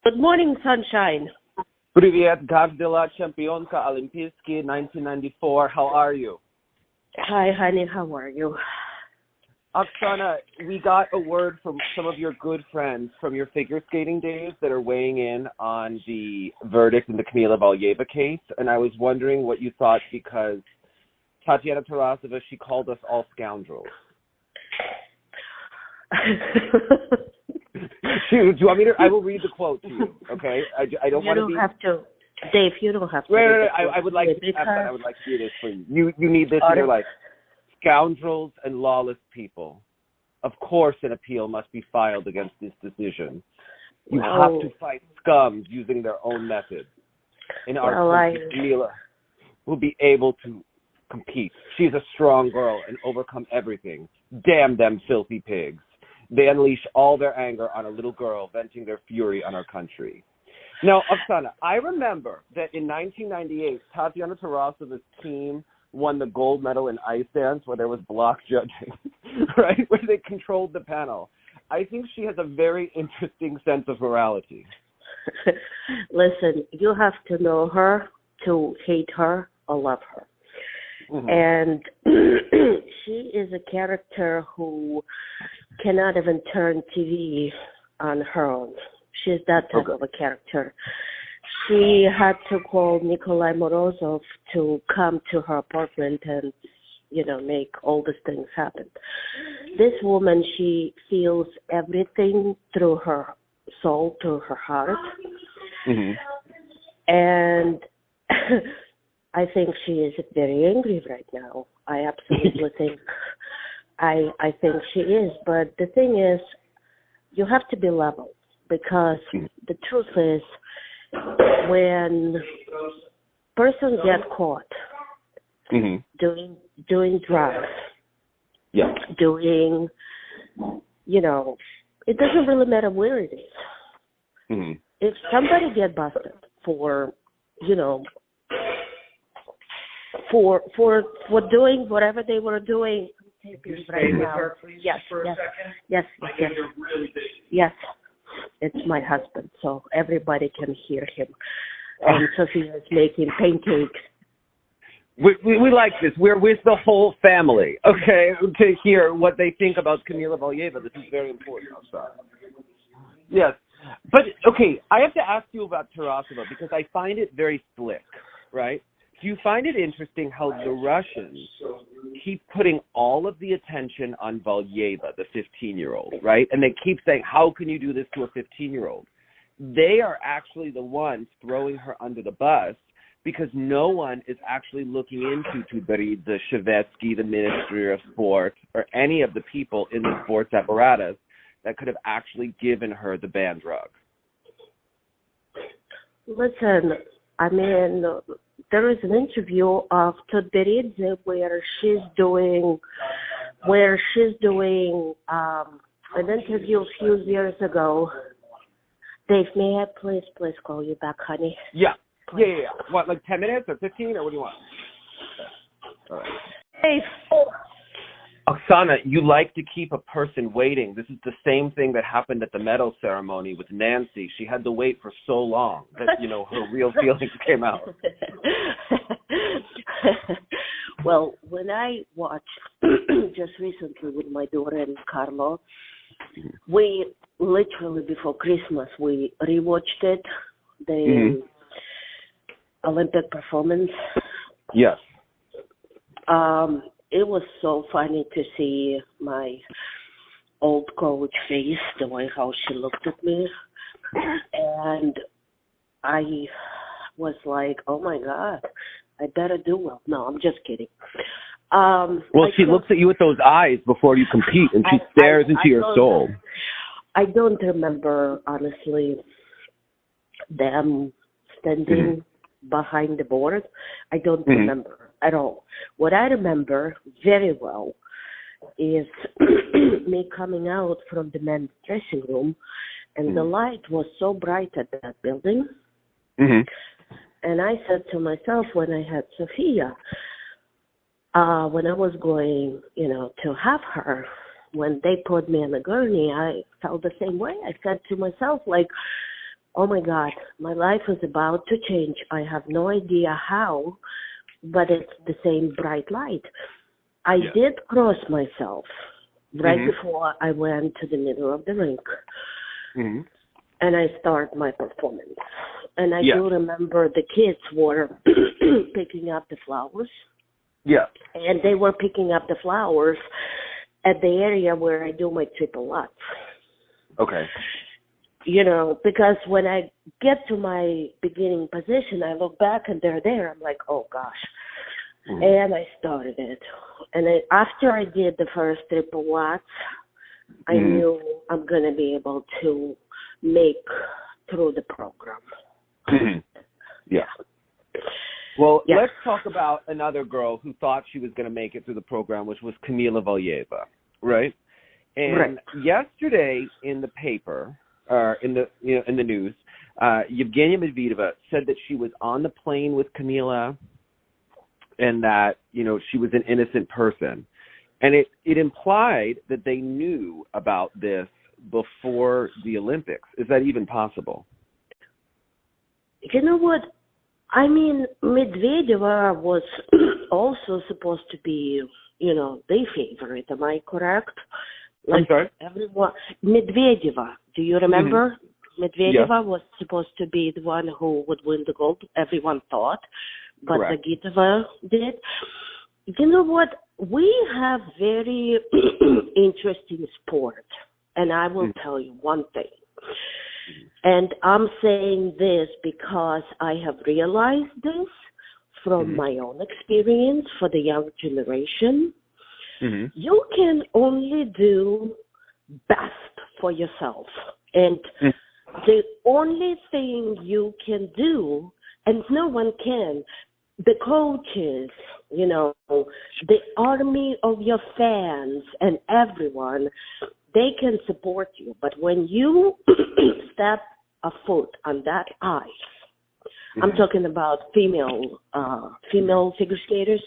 Good morning, sunshine. Привет, как дела, чемпионка Олимпийские 1994? How are you? Hi, honey. How are you? Oksana, we got a word from some of your good friends from your figure skating days that are weighing in on the verdict in the Kamila Valieva case, and I was wondering what you thought because Tatiana Tarasova, she called us all scoundrels. Do you want me to? I will read the quote to you, okay? I don't want to be... You don't have to. Dave, you don't have to. Wait. I would like to do this for you. You need this in your life. Scoundrels and lawless people. Of course an appeal must be filed against this decision. You have to fight scums using their own methods. In our country, Kamila will be able to compete. She's a strong girl and overcome everything. Damn them filthy pigs. They unleash all their anger on a little girl, venting their fury on our country. Now, Oksana, I remember that in 1998, Tatiana Tarasova's team won the gold medal in ice dance where there was block judging, right, where they controlled the panel. I think she has a very interesting sense of morality. Listen, you have to know her to hate her or love her. Mm-hmm. And she is a character who cannot even turn TV on her own. She's that type of a character. She had to call Nikolai Morozov to come to her apartment and, make all these things happen. This woman, she feels everything through her soul, through her heart. Mm-hmm. And I think she is very angry right now. I absolutely think I think she is. But the thing is, you have to be level because the truth is when person get caught doing drugs, doing, it doesn't really matter where it is. Mm-hmm. If somebody get busted for doing whatever they were doing. Right now. Her, please, yes. Yes. It's my husband, so everybody can hear him. And Sophia is making pancakes. We like this. We're with the whole family, okay, to hear what they think about Kamila Valieva. This is very important. I'm sorry. Yes. But, okay, I have to ask you about Tarasova because I find it very slick, right? Do you find it interesting how the Russians keep putting all of the attention on Valieva, the 15-year-old, right? And they keep saying, how can you do this to a 15-year-old? They are actually the ones throwing her under the bus because no one is actually looking into Tutberidze, Shvetsky, the Ministry of Sport, or any of the people in the sports apparatus that could have actually given her the banned drug. Listen, I mean, there is an interview of Tutberidze where she's doing an interview a few years ago. Dave, may I please call you back, honey? Yeah. What, like 10 minutes or 15 or what do you want? All right. Dave. Oksana, you like to keep a person waiting. This is the same thing that happened at the medal ceremony with Nancy. She had to wait for so long that, her real feelings came out. Well, when I watched just recently with my daughter and Carlo, we literally before Christmas, we rewatched it, the Olympic performance. Yes. It was so funny to see my old coach face, the way how she looked at me. And I was like, oh, my God, I better do well. No, I'm just kidding. She looks at you with those eyes before you compete, and she stares into your soul. I don't remember, honestly, them standing behind the board. I don't remember at all. What I remember very well is me coming out from the men's dressing room, and the light was so bright at that building. And I said to myself when I had Sophia, when I was going, to have her, when they put me on the gurney, I felt the same way. I said to myself, like, oh my God, my life is about to change. I have no idea how, but it's the same bright light. I did cross myself right before I went to the middle of the rink. And I start my performance. And I do remember the kids were picking up the flowers. Yeah. And they were picking up the flowers at the area where I do my triple lutz. Okay. You know, because when I get to my beginning position, I look back and they're there. I'm like, oh, gosh. And I started it. And after I did the first triple lutz, I knew I'm going to be able to make through the program. Yeah. Well, let's talk about another girl who thought she was going to make it through the program, which was Kamila Valieva, right? And yesterday in the paper, in the news, Yevgenia Medvedeva said that she was on the plane with Kamila and that, you know, she was an innocent person. And it implied that they knew about this before the Olympics. Is that even possible? You know what? I mean, Medvedeva was also supposed to be, you know, the favorite. Am I correct? I'm sorry? Everyone, Medvedeva, do you remember? Medvedeva was supposed to be the one who would win the gold, everyone thought, but Zagitova did. You know what? We have very interesting sport, and I will tell you one thing. And I'm saying this because I have realized this from my own experience for the young generation. You can only do best for yourself. And the only thing you can do, and no one can, the coaches, you know, the army of your fans and everyone, they can support you. But when you step a foot on that ice, I'm talking about female figure skaters.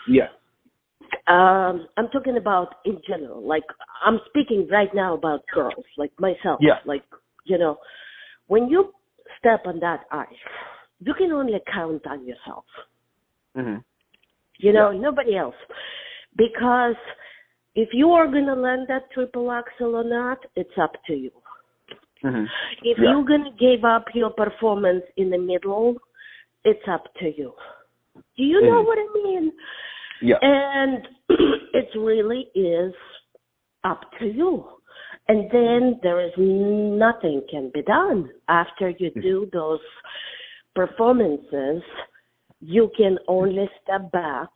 Yeah. I'm talking about in general. Like, I'm speaking right now about girls, like myself. Yeah. Like, you know, when you step on that ice, you can only count on yourself. You know, nobody else. Because if you are going to land that triple axel or not, it's up to you. If you're going to give up your performance in the middle, it's up to you. Do you know what I mean? Yeah. And it really is up to you. And then there is nothing can be done. After you do those performances, you can only step back,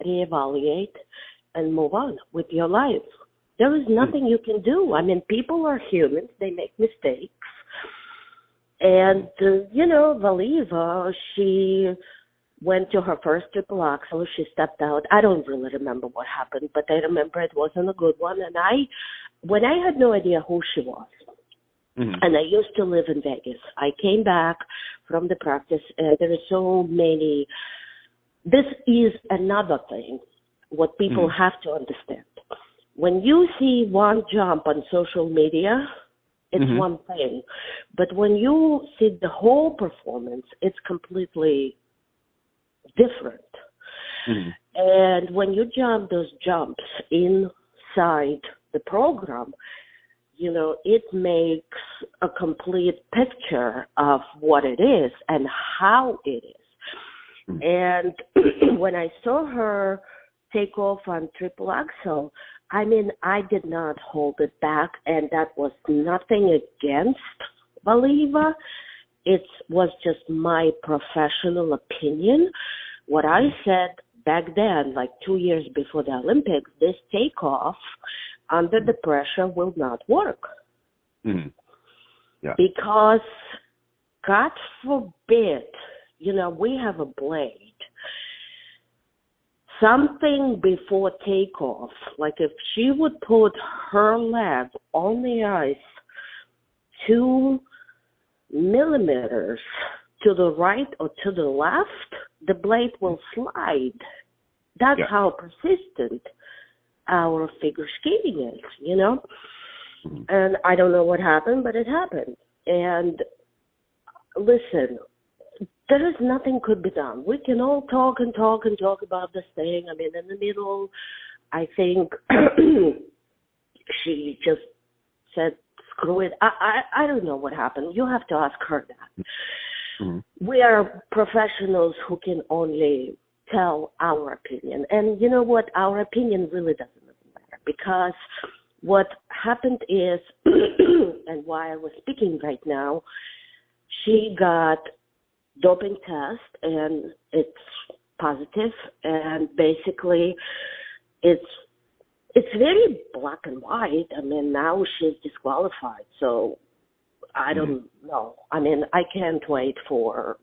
reevaluate, and move on with your life. There is nothing you can do. I mean, people are humans. They make mistakes. And, you know, Valieva, she went to her first triple axel. She stepped out. I don't really remember what happened, but I remember it wasn't a good one. And when I had no idea who she was, and I used to live in Vegas, I came back from the practice, and there are so many. This is another thing, what people have to understand. When you see one jump on social media, it's one thing. But when you see the whole performance, it's completely different. And when you jump those jumps inside the program, you know, it makes a complete picture of what it is and how it is. And when I saw her take off on triple axel, I mean, I did not hold it back, and that was nothing against Valieva. It was just my professional opinion. What I said back then, like 2 years before the Olympics, this takeoff under the pressure will not work. Because, God forbid, you know, we have a blade. Something before takeoff, like if she would put her leg on the ice 2 millimeters to the right or to the left, the blade will slide. That's how persistent our figure skating is, you know? And I don't know what happened, but it happened. And listen, there is nothing could be done. We can all talk and talk and talk about this thing. I mean, in the middle, I think she just said, screw it. I don't know what happened. You have to ask her that. Mm-hmm. We are professionals who can only tell our opinion. And you know what? Our opinion really doesn't matter, because what happened is, and why I was speaking right now, she got doping test and it's positive, and basically it's very black and white. I mean, now she's disqualified, so I don't know. I mean, I can't wait for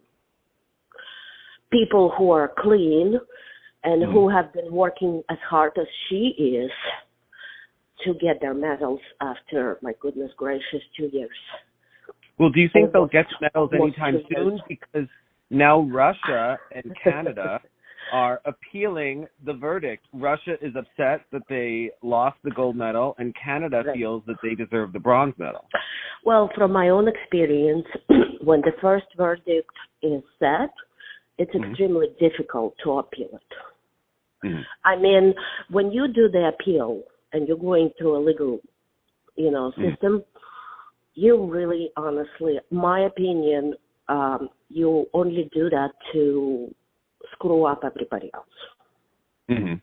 people who are clean and who have been working as hard as she is to get their medals after, my goodness gracious, 2 years. Well, do you think they'll get medals anytime soon? Because now Russia and Canada are appealing the verdict. Russia is upset that they lost the gold medal, and Canada feels that they deserve the bronze medal. Well, from my own experience, when the first verdict is set, it's extremely difficult to appeal it. Mm-hmm. I mean, when you do the appeal and you're going through a legal, system, you really, honestly, my opinion, you only do that to screw up everybody else. Mm-hmm.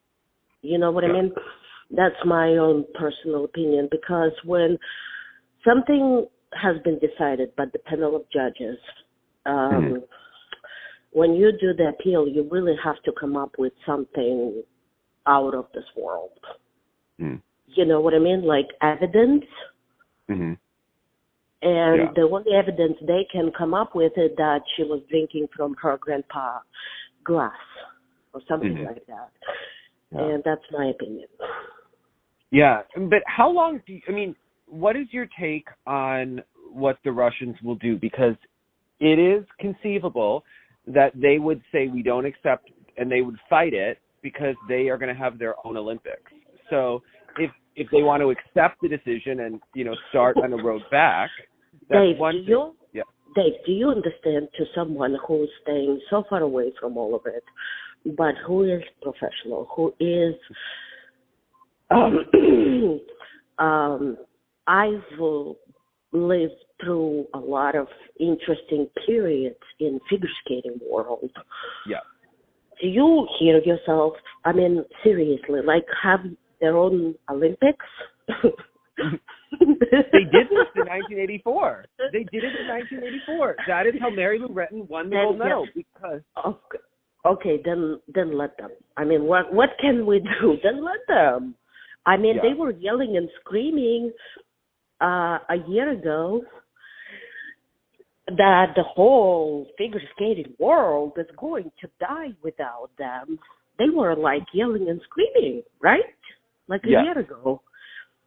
You know what I mean? That's my own personal opinion, because when something has been decided by the panel of judges, when you do the appeal, you really have to come up with something out of this world. Mm. You know what I mean? Like evidence. Mm-hmm. And the only evidence they can come up with is that she was drinking from her grandpa's glass or something like that. Yeah. And that's my opinion. Yeah, but how long what is your take on what the Russians will do? Because it is conceivable that they would say we don't accept, and they would fight it because they are going to have their own Olympics. So if they want to accept the decision and, start on the road back, that's Dave, one thing. Dave, do you understand, to someone who's staying so far away from all of it, but who is professional, who is, I've lived through a lot of interesting periods in figure skating world. Yeah. Do you hear yourself, seriously, have their own Olympics? They did this in 1984. They did it in 1984. That is how Mary Lou Retton won the gold medal. Because okay, then let them. What can we do? Then let them. They were yelling and screaming a year ago that the whole figure skating world is going to die without them. They were yelling and screaming, right? A year ago.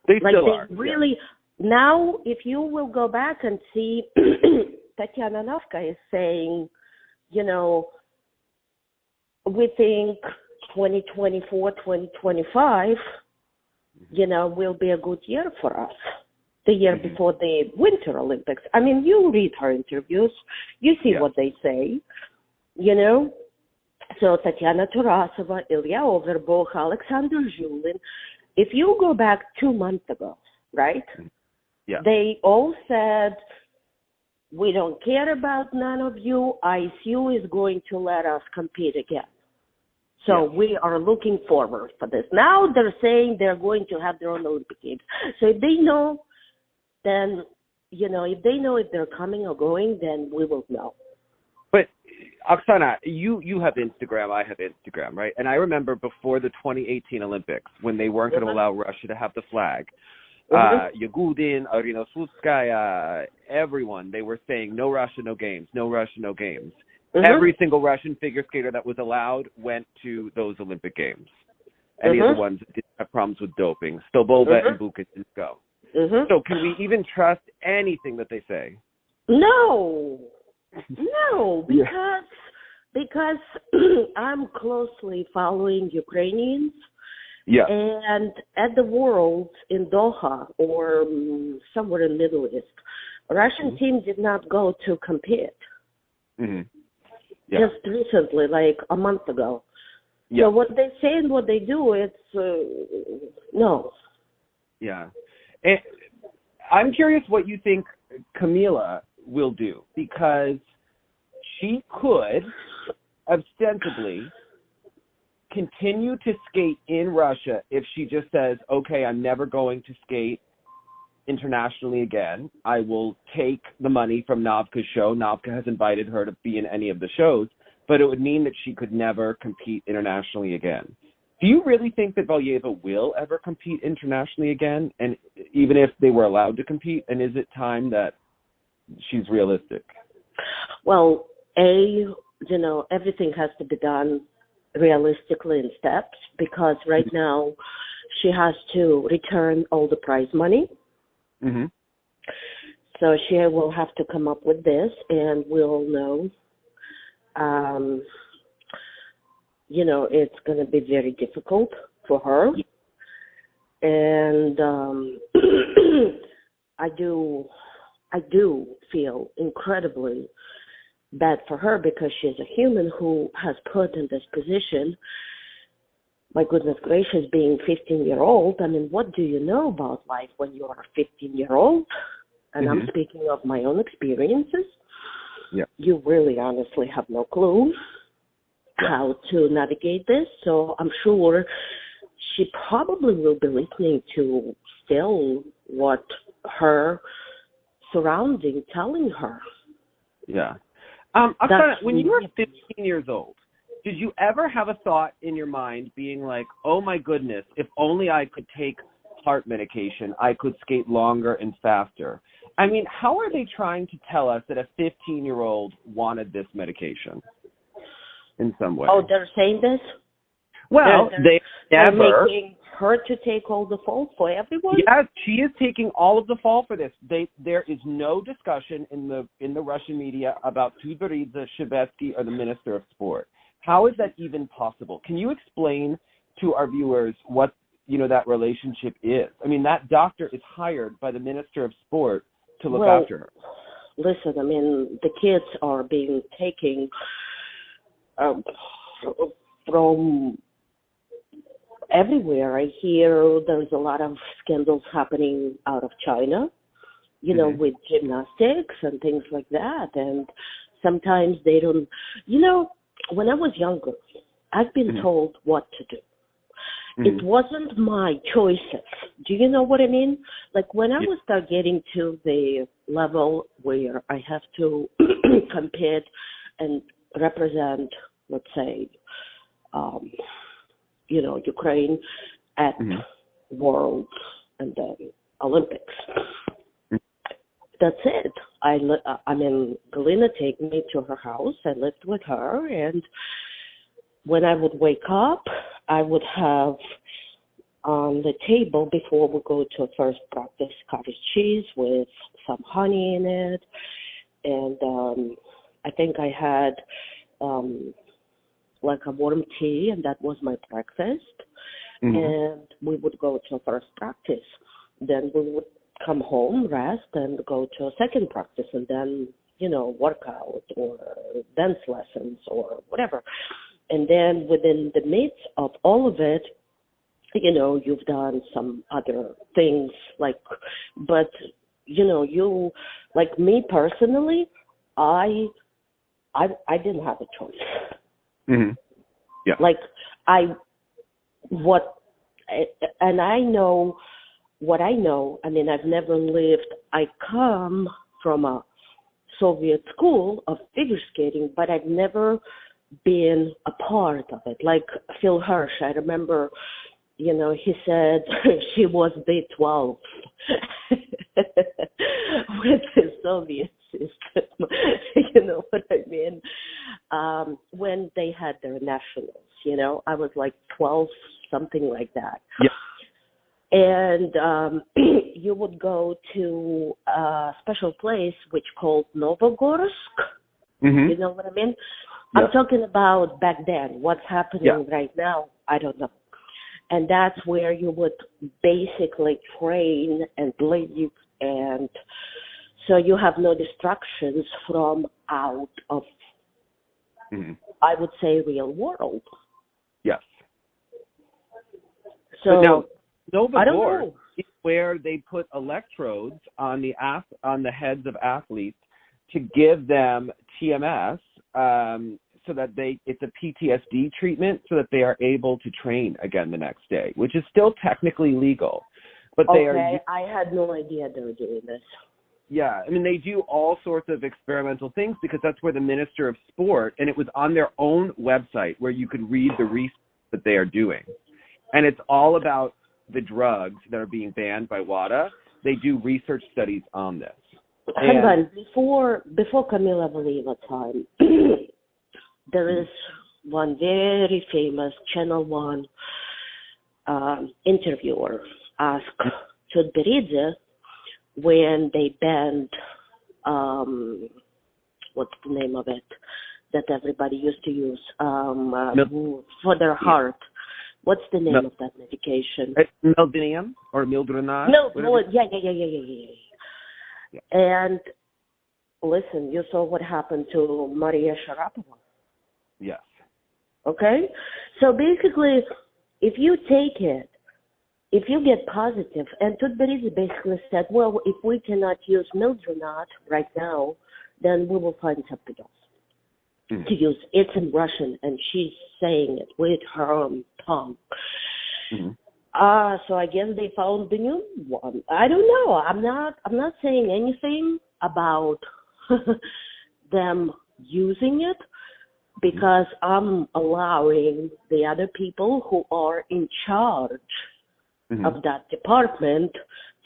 They still are. Really, now, if you will go back and see, Tatiana Navka is saying, we think 2024, 2025, will be a good year for us. The year before the Winter Olympics. You read her interviews, you see what they say, So Tatiana Tarasova, Ilya Overbokh, Alexander Zhulin, if you go back 2 months ago, right? Yeah. They all said, we don't care about none of you. ISU is going to let us compete again. So we are looking forward for this. Now they're saying they're going to have their own Olympic Games. So if they know, then, if they know if they're coming or going, then we will know. But, Oksana, you have Instagram, I have Instagram, right? And I remember before the 2018 Olympics, when they weren't going to allow Russia to have the flag, Yagudin, Arina Slutskaya, everyone, they were saying, no Russia, no games, no Russia, no games. Every single Russian figure skater that was allowed went to those Olympic Games. Any of the ones that didn't have problems with doping, Stolbova and Buka didn't go. So can we even trust anything that they say? No, because I'm closely following Ukrainians. Yeah. And at the Worlds in Doha or somewhere in the Middle East, Russian team did not go to compete. Mm-hmm. Yeah. Just recently, like a month ago. Yeah. So what they say and what they do, it's no. Yeah. And I'm curious what you think Kamila will do, because she could ostensibly continue to skate in Russia if she just says, okay, I'm never going to skate internationally again. I will take the money from Novka's show. Novka has invited her to be in any of the shows, but it would mean that she could never compete internationally again. Do you really think that Valieva will ever compete internationally again, and even if they were allowed to compete? And is it time that she's realistic? Well, everything has to be done realistically in steps, because right now she has to return all the prize money. Mm-hmm. So she will have to come up with this, and we'll know. It's going to be very difficult for her. And I do feel incredibly bad for her, because she's a human who has put in this position. My goodness gracious, being 15-year-old, I mean, what do you know about life when you are a 15-year-old? And I'm speaking of my own experiences. Yeah. You really honestly have no clue how to navigate this. So I'm sure she probably will be listening to still what her surrounding telling her. Yeah. Oksana, when you were 15 years old, did you ever have a thought in your mind being like, oh my goodness, if only I could take heart medication, I could skate longer and faster? I mean, how are they trying to tell us that a 15-year-old wanted this medication in some way? Oh, they're saying this? Well, they're making her to take all the fall for everyone? Yeah, she is taking all of the fall for this. There is no discussion in the Russian media about Tutberidze, Shvetsky, or the Minister of Sport. How is that even possible? Can you explain to our viewers what that relationship is? I mean, that doctor is hired by the Minister of Sport to look after her. Listen, I mean, the kids are being taken from everywhere. I hear there's a lot of scandals happening out of China, with gymnastics and things like that. And sometimes they don't, when I was younger, I've been told what to do. It wasn't my choices. Do you know what I mean? Like when I would start getting to the level where I have to compete and represent, let's say, Ukraine at Worlds and then Olympics. That's it. Galina take me to her house. I lived with her, and when I would wake up, I would have on the table before we go to first practice cottage cheese with some honey in it, and I think I had like a warm tea, and that was my breakfast. And we would go to first practice. Then we would come home, rest, and go to a second practice, and then, workout or dance lessons or whatever. And then within the midst of all of it, you've done some other things, but you, like me personally, I didn't have a choice. Yeah. And I know what I know. I mean, I've never lived. I come from a Soviet school of figure skating, but I've never been a part of it. Like Phil Hirsch, I remember, he said she was B12 with the Soviet system. You know what I mean? When they had their nationals, I was like 12, something like that. Yeah. And you would go to a special place which called Novogorsk. You know what I mean? Yeah. I'm talking about back then. What's happening right now, I don't know. And that's where you would basically train and live and So you have no distractions from out of, I would say, real world. Yes. So but now, I don't know. is where they put electrodes on the heads of athletes to give them TMS, so that it's a PTSD treatment, so that they are able to train again the next day, which is still technically legal. But I had no idea they were doing this. Yeah, I mean, they do all sorts of experimental things because that's where the Minister of Sport, and it was on their own website where you could read the research that they are doing. And it's all about the drugs that are being banned by WADA. They do research studies on this. Hang on, before Kamila Valieva time, there is one very famous Channel 1 interviewer asked Tutberidze when they banned, what's the name of it, that everybody used to use for their heart. What's the name of that medication? Mildinium or Mildrenaz? Yeah. And listen, you saw what happened to Maria Sharapova. Yes. Okay? So basically, if you take it, if you get positive, and Tutberidze basically said, well, if we cannot use Mildrenaz right now, then we will find something else to use. It's in Russian, and she's saying it with her own tongue. So I guess they found the new one. I don't know. I'm not saying anything about them using it, because I'm allowing the other people who are in charge of that department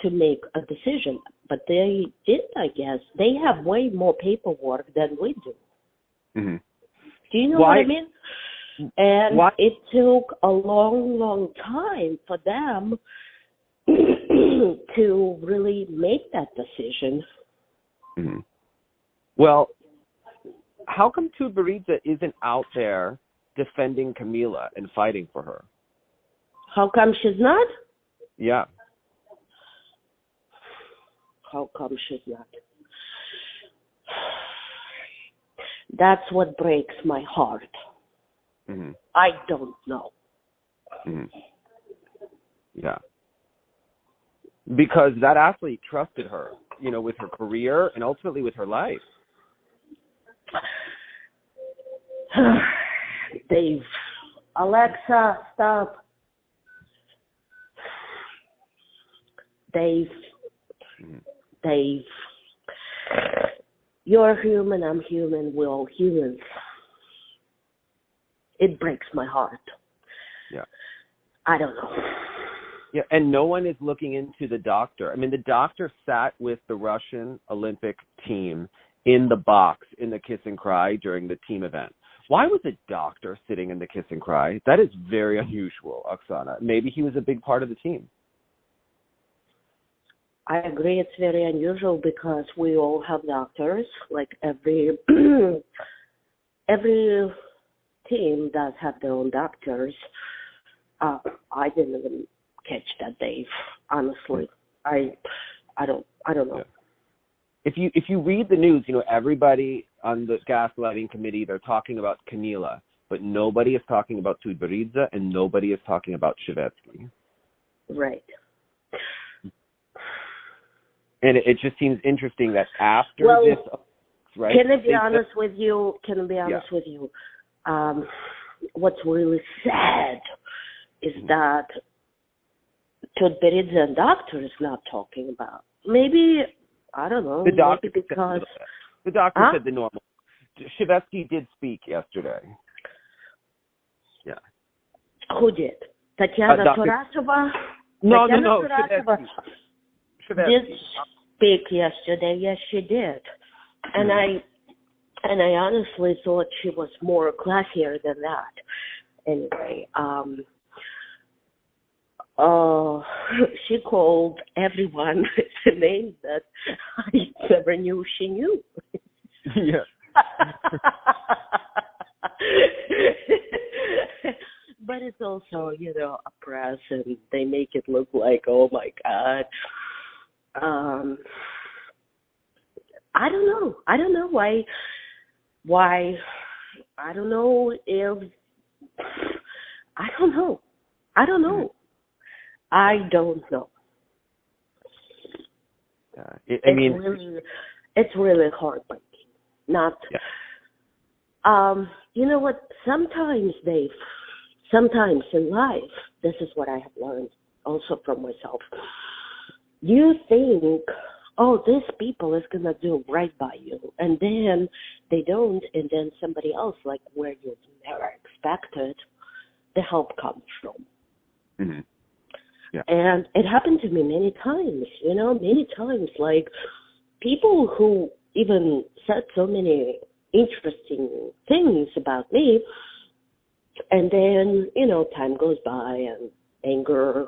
to make a decision. But they did, I guess. They have way more paperwork than we do. Do you know what I mean? And it took a long, long time for them to really make that decision. Well, how come Tutberidze isn't out there defending Kamila and fighting for her? How come she's not? Yeah. How come she's not? That's what breaks my heart. I don't know. Yeah. Because that athlete trusted her, with her career and ultimately with her life. Dave, Alexa, stop. Dave, you're human, I'm human, we're all humans. It breaks my heart. Yeah. I don't know. Yeah, and no one is looking into the doctor. I mean, the doctor sat with the Russian Olympic team in the box in the kiss and cry during the team event. Why was a doctor sitting in the kiss and cry? That is very unusual, Oksana. Maybe he was a big part of the team. I agree, it's very unusual because we all have doctors. Like every team does have their own doctors. I didn't even catch that, Dave. Honestly, I don't know. Yeah. If you read the news, everybody on the gaslighting committee, they're talking about Kamila, but nobody is talking about Tutberidze and nobody is talking about Shvetsky. Right. And it just seems interesting that after this, right? Can I be honest with you? What's really sad is that Tutberidze and doctor is not talking about. Maybe, I don't know. The doctor maybe because the doctor said the normal. Shvetsky did speak yesterday. Yeah. Who did? Tatiana Tarasova? No. Shvetsky did speak yesterday. Yes, she did. And I honestly thought she was more classier than that. Anyway, she called everyone the names that I never knew she knew. Yeah. But it's also, a press, and they make it look like, oh my God. I don't know. I don't know why. I don't know if. I don't know. I don't know. I don't know. It's really heartbreaking. Not. Yeah. You know what? Sometimes, Dave. Sometimes in life, this is what I have learned also from myself. You think, oh, this people is going to do right by you. And then they don't. And then somebody else, like where you never expected, the help comes from. Mm-hmm. Yeah. And it happened to me many times, many times. Like people who even said so many interesting things about me. And then, time goes by and anger,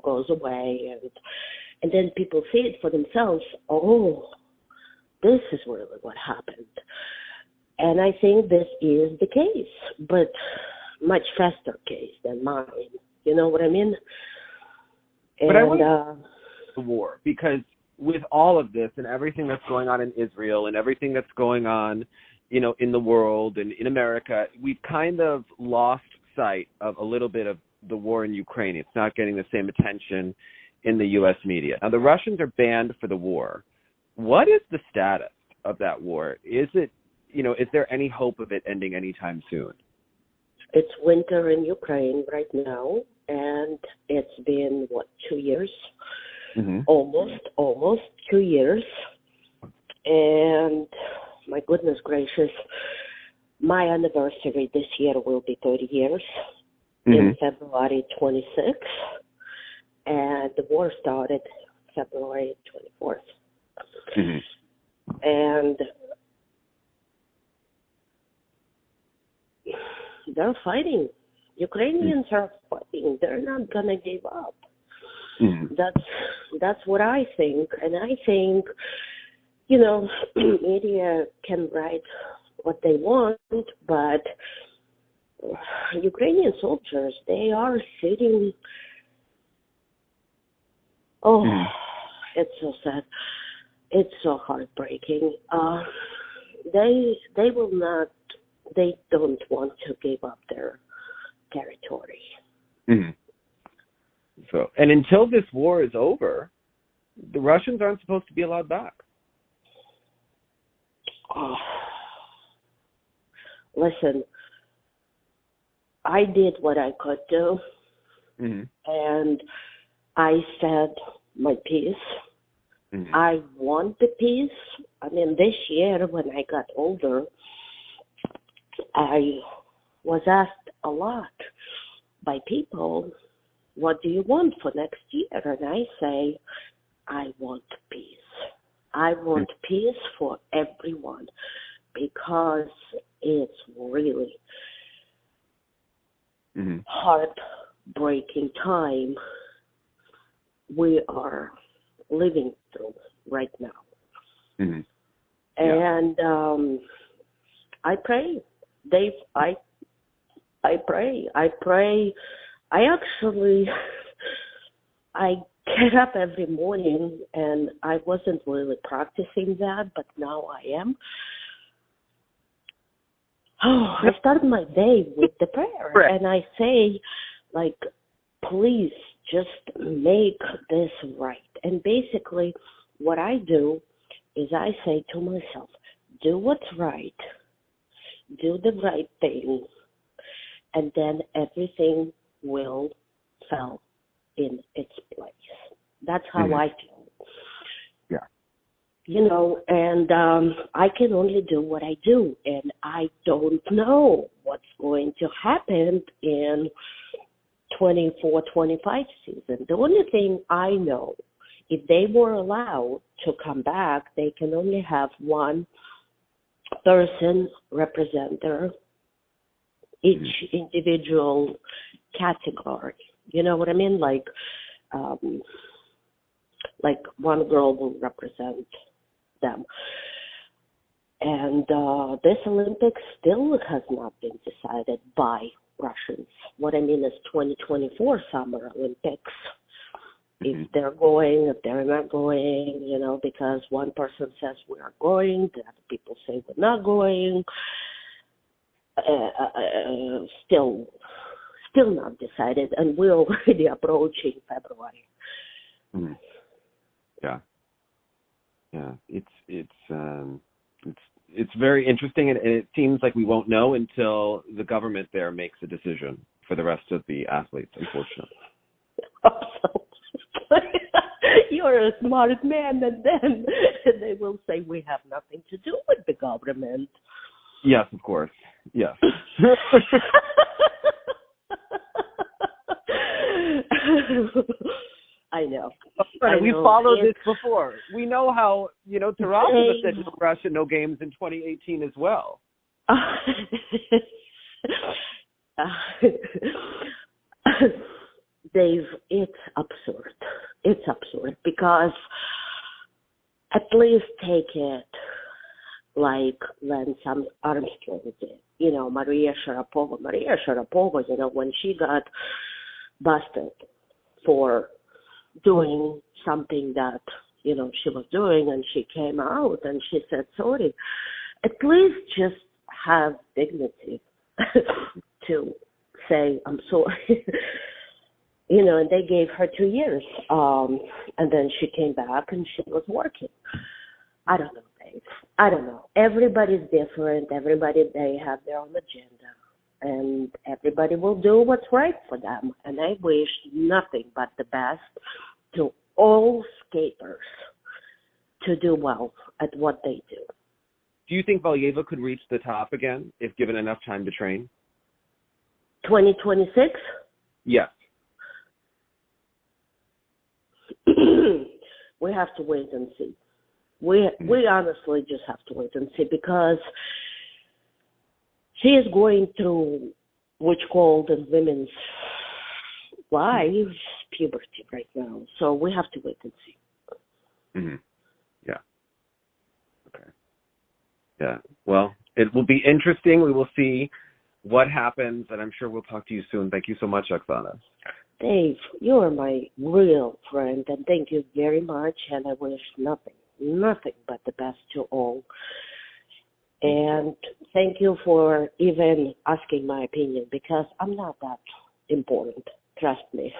goes away. And then people see it for themselves. Oh, this is really what happened. And I think this is the case, but much faster case than mine. You know what I mean? And, but I want the war, because with all of this and everything that's going on in Israel and everything that's going on, in the world and in America, we've kind of lost sight of a little bit of the war in Ukraine. It's not getting the same attention in the U.S. media. Now, the Russians are banned for the war. What is the status of that war? Is it, is there any hope of it ending anytime soon? It's winter in Ukraine right now, and it's been, 2 years? Mm-hmm. Almost 2 years. And my goodness gracious, my anniversary this year will be 30 years in February 26th. And the war started February 24th. Mm-hmm. And they're fighting. Ukrainians are fighting. They're not going to give up. Mm-hmm. That's what I think. And I think, media can write what they want, but Ukrainian soldiers, they are sitting. Oh, it's so sad. It's so heartbreaking. They will not. They don't want to give up their territory. Mm-hmm. So, and until this war is over, the Russians aren't supposed to be allowed back. Oh. Listen, I did what I could do, and I said my piece. Mm-hmm. I want the peace. I mean, this year when I got older, I was asked a lot by people, what do you want for next year? And I say, I want peace. I want peace for everyone, because it's really heartbreaking time we are living through right now. Mm-hmm. And I pray, Dave, I pray. I get up every morning, and I wasn't really practicing that, but now I am. I start my day with the prayer, right. And I say, please just make this right. And basically what I do is I say to myself, do what's right, do the right thing, and then everything will fall in its place. That's how I feel. Yeah. And I can only do what I do, and I don't know what's going to happen in 24-25 season. The only thing I know, if they were allowed to come back, they can only have one person represent each individual category. You know what I mean? Like one girl will represent them. And this Olympics still has not been decided by Russians. What I mean is 2024 Summer Olympics. if they're going, if they're not going, you know, because one person says we are going, the other people say we're not going. Still not decided, and we're already approaching February. Yeah. It's very interesting, and it seems like we won't know until the government there makes a decision for the rest of the athletes, unfortunately. You're a smart man, and then they will say we have nothing to do with the government. Yes, of course. Yes. I know. We followed this before. We know how, you know, Tarasova said no Russia, no games in 2018 as well. Dave, it's absurd. It's absurd because at least take it like when some Armstrong did. You know, Maria Sharapova, you know, when she got busted for doing something that, you know, she was doing, and she came out and she said sorry. At least just have dignity to say, I'm sorry. You know, and they gave her 2 years. And then she came back and she was working. I don't know, Dave. I don't know. Everybody's different. Everybody, they have their own agenda. And everybody will do what's right for them. And I wish nothing but the best to all skaters to do well at what they do. Do you think Valieva could reach the top again if given enough time to train? 2026? Yes. We have to wait and see. We honestly just have to wait and see, because she is going through what's called in women's lives puberty right now. So we have to wait and see. Yeah. Okay. Yeah. Well, it will be interesting. We will see what happens, and I'm sure we'll talk to you soon. Thank you so much, Oksana. Dave, you're my real friend, and thank you very much, and I wish nothing but the best to all. And thank you for even asking my opinion, because I'm not that important. Trust me.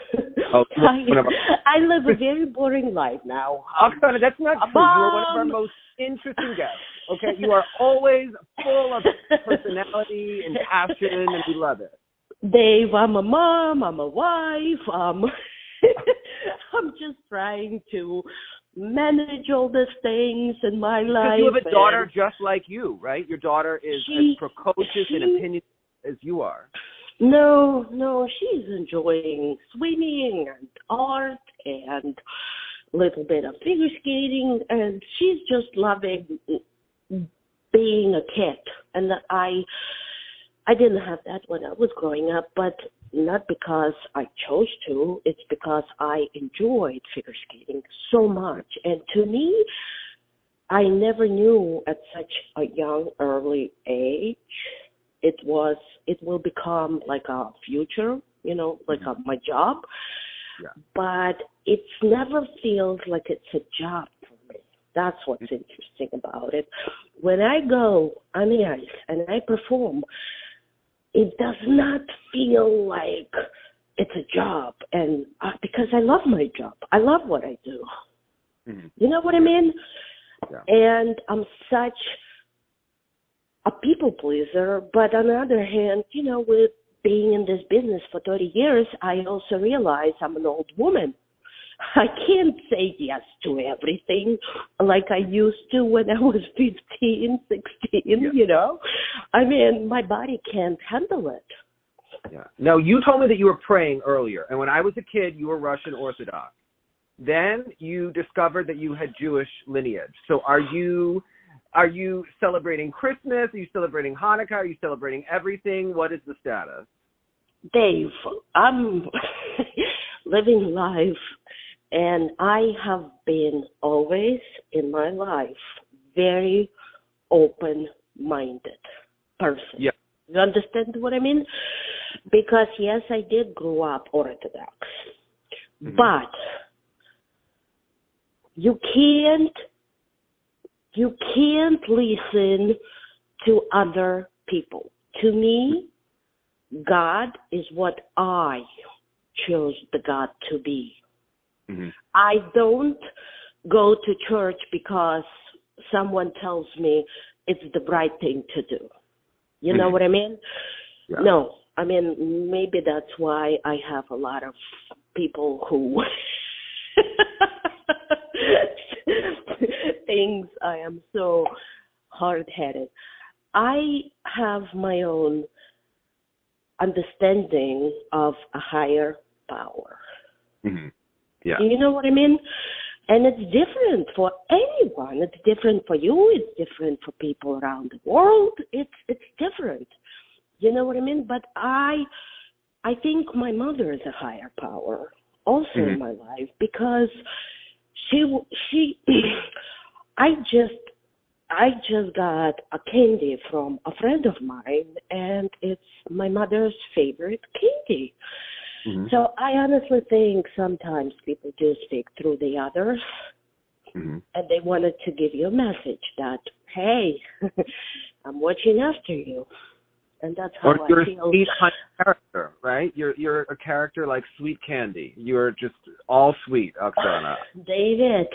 Oh, I live a very boring life now. Oksana, that's not true. You are one of our most interesting guests. Okay, you are always full of personality and passion, and we love it. Dave, I'm a mom. I'm a wife. I'm just trying to manage all these things in my life. You have a daughter just like you, right? Your daughter is as precocious in opinion as you are. No, she's enjoying swimming and art and a little bit of figure skating, and she's just loving being a kid. And I didn't have that when I was growing up, but not because I chose to. It's because I enjoyed figure skating so much. And to me, I never knew at such a young, early age it will become like a future, you know, like my job. Yeah. But it never feels like it's a job for me. That's what's interesting about it. When I go on the ice and I perform, it does not feel like it's a job, and because I love my job. I love what I do. You know what I mean? Yeah. And I'm such a people pleaser, but on the other hand, you know, with being in this business for 30 years, I also realize I'm an old woman. I can't say yes to everything like I used to when I was 15, 16, you know. I mean, my body can't handle it. Yeah. Now, you told me that you were praying earlier, and when I was a kid, you were Russian Orthodox. Then you discovered that you had Jewish lineage. So are you celebrating Christmas? Are you celebrating Hanukkah? Are you celebrating everything? What is the status? Dave, I'm living life. And I have been always in my life very open-minded person. Yeah. You understand what I mean? Because, yes, I did grow up Orthodox. But you can't listen to other people. To me, God is what I chose the God to be. Mm-hmm. I don't go to church because someone tells me it's the right thing to do. You know what I mean? Yeah. No. I mean, maybe that's why I have a lot of people who thinks I am so hard-headed. I have my own understanding of a higher power. Mm-hmm. Yeah. You know what I mean? And it's different for anyone. It's different for you. It's different for people around the world. It's different. You know what I mean? But I think my mother is a higher power also in my life, because she I just got a candy from a friend of mine, and it's my mother's favorite candy. Mm-hmm. So I honestly think sometimes people do speak through the others, and they wanted to give you a message that, hey, I'm watching after you. And that's how I you're feel. A sweet character, right? You're a character like sweet candy. You're just all sweet, Oksana. David.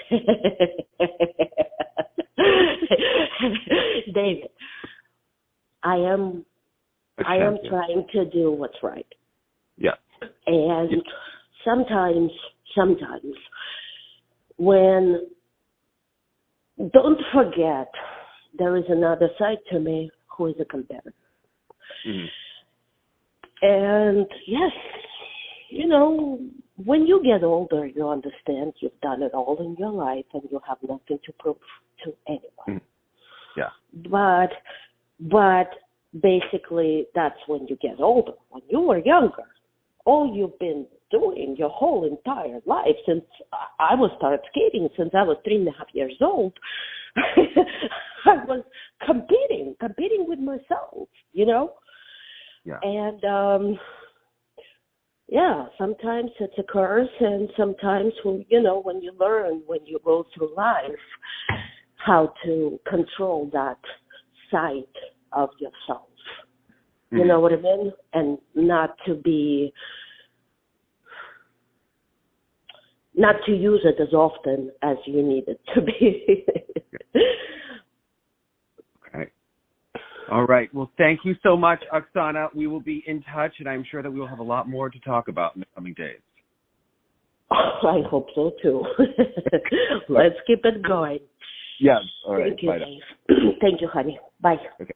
David, I am trying to do what's right. Yeah. And sometimes when, don't forget, there is another side to me who is a competitor. Mm-hmm. And yes, you know, when you get older, you understand you've done it all in your life and you have nothing to prove to anyone. Mm-hmm. Yeah. But basically, that's when you get older. When you were younger, all you've been doing your whole entire life, since I started skating since I was 3.5 years old, I was competing with myself, you know? Yeah. And, sometimes it's a curse, and sometimes, you know, when you learn, when you go through life, how to control that side of yourself. Mm-hmm. You know what I mean? And not to use it as often as you need it to be. Okay. All right. Well, thank you so much, Oksana. We will be in touch, and I'm sure that we will have a lot more to talk about in the coming days. I hope so, too. Let's keep it going. Yeah. All right. Thank you, bye. Dave. Thank you, honey. Bye. Okay.